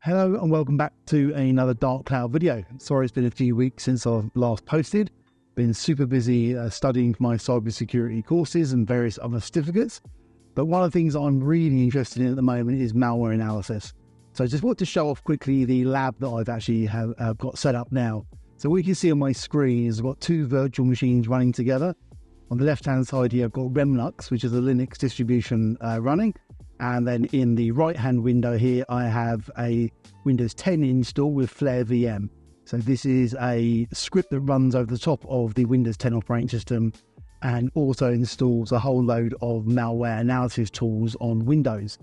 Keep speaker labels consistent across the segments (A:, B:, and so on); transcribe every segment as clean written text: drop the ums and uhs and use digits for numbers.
A: Hello and welcome back to another Dark Cloud video. Sorry it's been a few weeks since I've last posted. Been super busy studying for my cybersecurity courses and various other certificates. But one of the things I'm really interested in at the moment is malware analysis. So I just want to show off quickly the lab that I've actually got set up now. So what you can see on my screen is I've got two virtual machines running together. On the left hand side here I've got Remnux, which is a Linux distribution running. And then in the right-hand window here, I have a Windows 10 install with Flare VM. So this is a script that runs over the top of the Windows 10 operating system and also installs a whole load of malware analysis tools on Windows,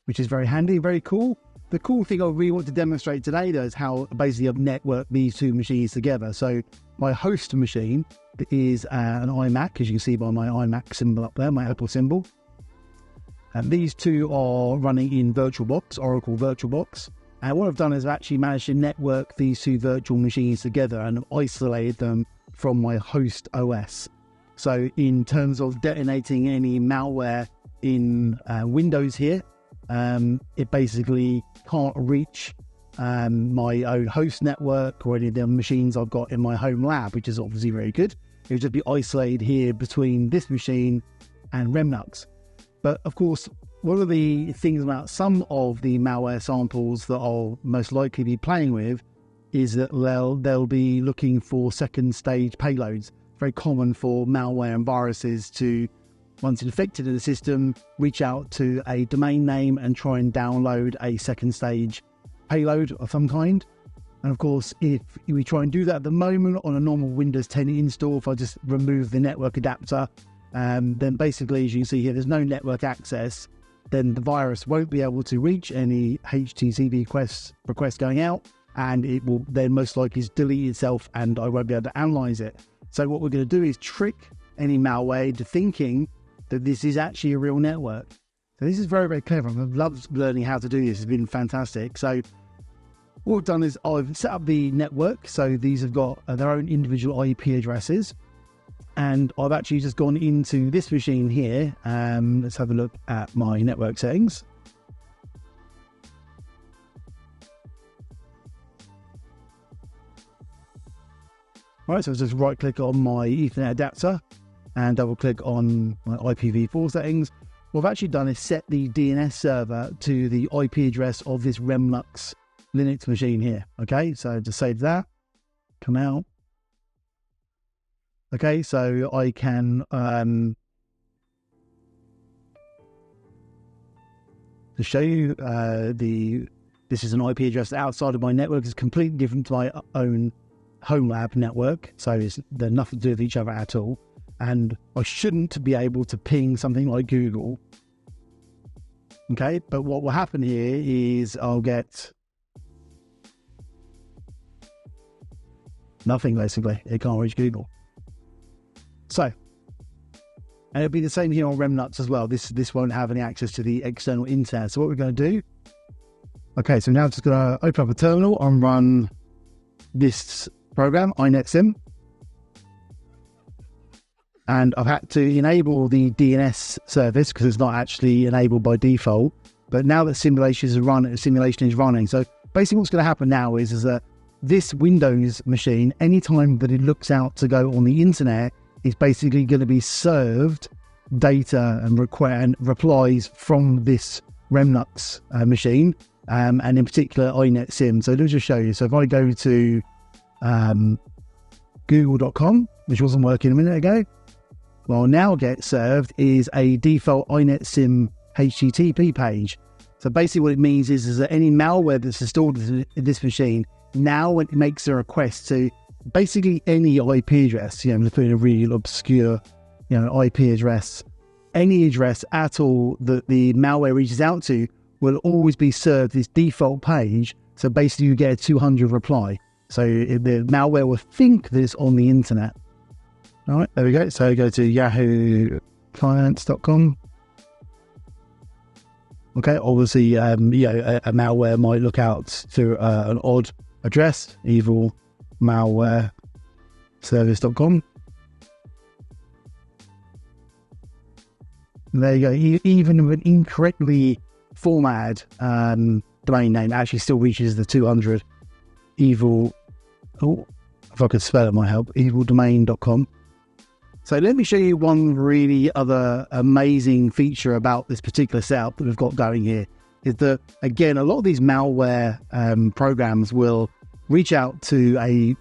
A: which is very handy, very cool. The cool thing I really want to demonstrate today, though, is how basically I've networked these two machines together. So my host machine is an iMac, as you can see by my iMac symbol up there, my Apple symbol. And these two are running in VirtualBox, Oracle VirtualBox. And what I've done is I've actually managed to network these two virtual machines together and isolated them from my host OS. So in terms of detonating any malware in Windows here, it basically can't reach my own host network or any of the machines I've got in my home lab, which is obviously very good. It would just be isolated here between this machine and Remnux. But of course, one of the things about some of the malware samples that I'll most likely be playing with is that they'll be looking for second stage payloads. Very common for malware and viruses to, once infected in the system, reach out to a domain name and try and download a second stage payload of some kind. And of course, if we try and do that at the moment on a normal Windows 10 install, if I just remove the network adapter, then basically, as you can see here, there's no network access. Then the virus won't be able to reach any HTTP requests going out, and it will then most likely delete itself, and I won't be able to analyze it. So what we're going to do is trick any malware into thinking that this is actually a real network. So this is very, very clever. I've loved learning how to do this. It's been fantastic. So what I've done is I've set up the network. So these have got their own individual IP addresses. And I've actually just gone into this machine here. Let's have a look at my network settings. All right, so I'll just right click on my Ethernet adapter and double click on my IPv4 settings. What I've actually done is set the DNS server to the IP address of this Remnux Linux machine here. Okay, so just save that, come out. Okay, so I can to show you this is an IP address outside of my network. It's completely different to my own home lab network, so they're nothing to do with each other at all. And I shouldn't be able to ping something like Google. Okay, but what will happen here is I'll get nothing basically. It can't reach Google. So, and it'll be the same here on Remnux as well. This won't have any access to the external internet. So what we're going to do, okay, so now I'm just going to open up a terminal and run this program, INETSIM. And I've had to enable the DNS service because it's not actually enabled by default. But now that simulation is running. So basically what's going to happen now is that this Windows machine, anytime that it looks out to go on the internet, is basically going to be served data and replies from this Remnux machine, and in particular INETSIM. So let me just show you. So if I go to google.com, which wasn't working a minute ago, well, now get served is a default INETSIM HTTP page. So basically what it means is that any malware that's installed in this machine, now when it makes a request to basically any IP address, I'm just putting a really obscure, IP address, any address at all that the malware reaches out to will always be served this default page. So basically you get a 200 reply. So the malware will think that it's on the internet. All right, there we go. So go to yahoo.clients.com. Okay, obviously, a malware might look out to an odd address, evil malware service.com. There you go. Even with an incorrectly formatted domain name actually still reaches the 200 evil. Oh, if I could spell it might help. Evildomain.com. So let me show you one really other amazing feature about this particular setup that we've got going here. Is that, again, a lot of these malware programs will reach out to a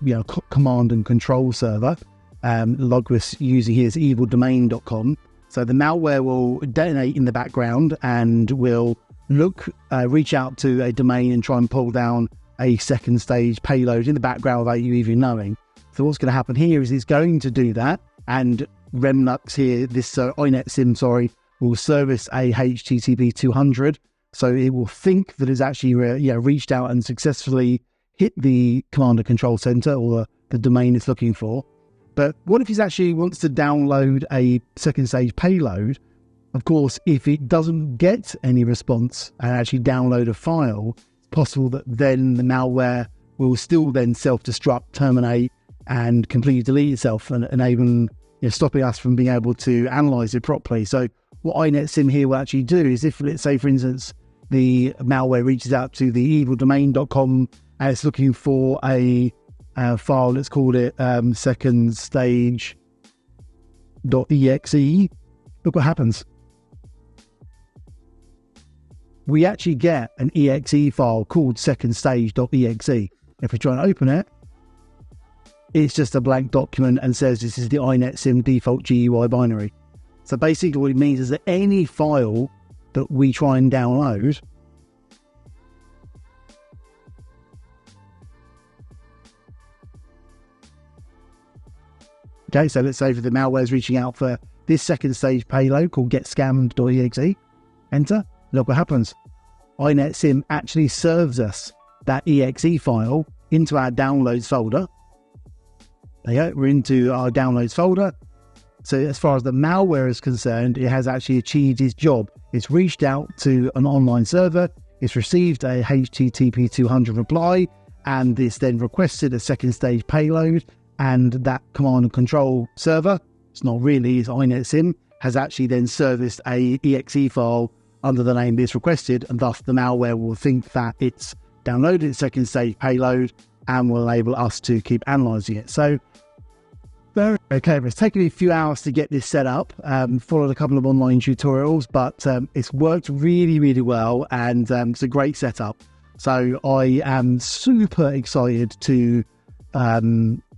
A: command and control server. Like we're using here is evildomain.com. So the malware will detonate in the background and will reach out to a domain and try and pull down a second stage payload in the background without you even knowing. So what's going to happen here is it's going to do that, and Remnux here, this INETSIM, will service a HTTP 200. So it will think that it's actually reached out and successfully hit the command and control center or the domain it's looking for. But what if it actually wants to download a second stage payload? Of course, if it doesn't get any response and actually download a file, it's possible that then the malware will still then self-destruct, terminate, and completely delete itself, and enabling, stopping us from being able to analyze it properly. So what INETSIM here will actually do is, if, let's say, for instance, the malware reaches out to the evildomain.com and it's looking for a file, let's call it second stage.exe, look what happens. We actually get an exe file called secondstage.exe. If we try and open it, it's just a blank document and says this is the INETSIM default GUI binary. So basically what it means is that any file that we try and download, okay, so let's say if the malware is reaching out for this second stage payload called getscammed.exe, enter, look what happens. INETSIM actually serves us that exe file into our downloads folder. There you go, we're into our downloads folder. So as far as the malware is concerned, it has actually achieved its job. It's reached out to an online server, it's received a HTTP 200 reply, and it's then requested a second stage payload, and that command and control server, it's not really, it's INETSIM, has actually then serviced a exe file under the name it's requested, and thus the malware will think that it's downloaded its second stage payload and will enable us to keep analysing it. So very, very clever. It's taken me a few hours to get this set up, followed a couple of online tutorials, but it's worked really, really well, and it's a great setup. So I am super excited to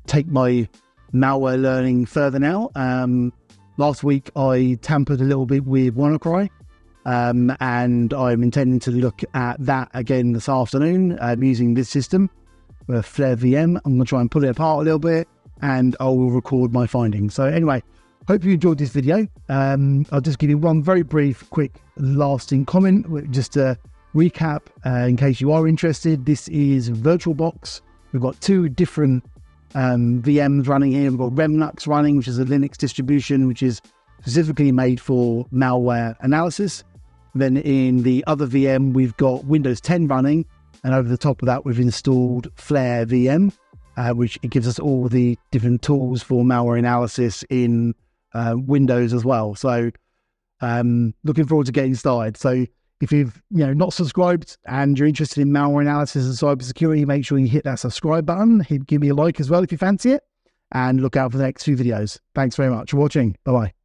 A: take my malware learning further now. Last week I tampered a little bit with WannaCry, and I'm intending to look at that again this afternoon using this system with Flare VM. I'm going to try and pull it apart a little bit, and I will record my findings. So anyway, hope you enjoyed this video. I'll just give you one very brief, quick, lasting comment, just to recap in case you are interested. This is VirtualBox. We've got two different VMs running here. We've got Remnux running, which is a Linux distribution, which is specifically made for malware analysis. Then in the other VM, we've got Windows 10 running, and over the top of that, we've installed Flare VM, which it gives us all the different tools for malware analysis in Windows as well. So looking forward to getting started. So if you've not subscribed and you're interested in malware analysis and cybersecurity, make sure you hit that subscribe button. Give me a like as well if you fancy it, and look out for the next few videos. Thanks very much for watching. Bye-bye.